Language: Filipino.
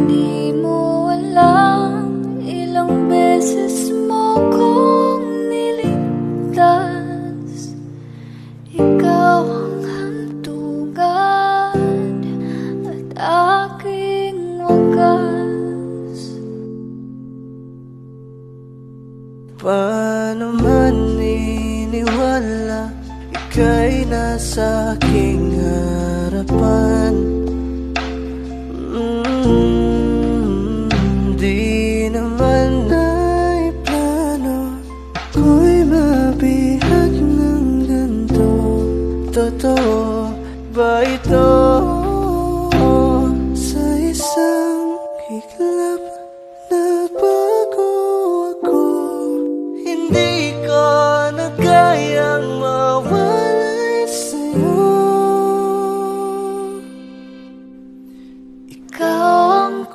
Di mo alam ilang beses mo kong niligtas. Ikaw ang hantugan at aking wagas. Paano man iniwala, ika'y nasa aking harapan. Di naman ay plano ko'y mabihag ng ganito. Totoo ba ito? Sa isang iglap na bago ako, hindi ko na kayang mawalay sa'yo. Ikaw ang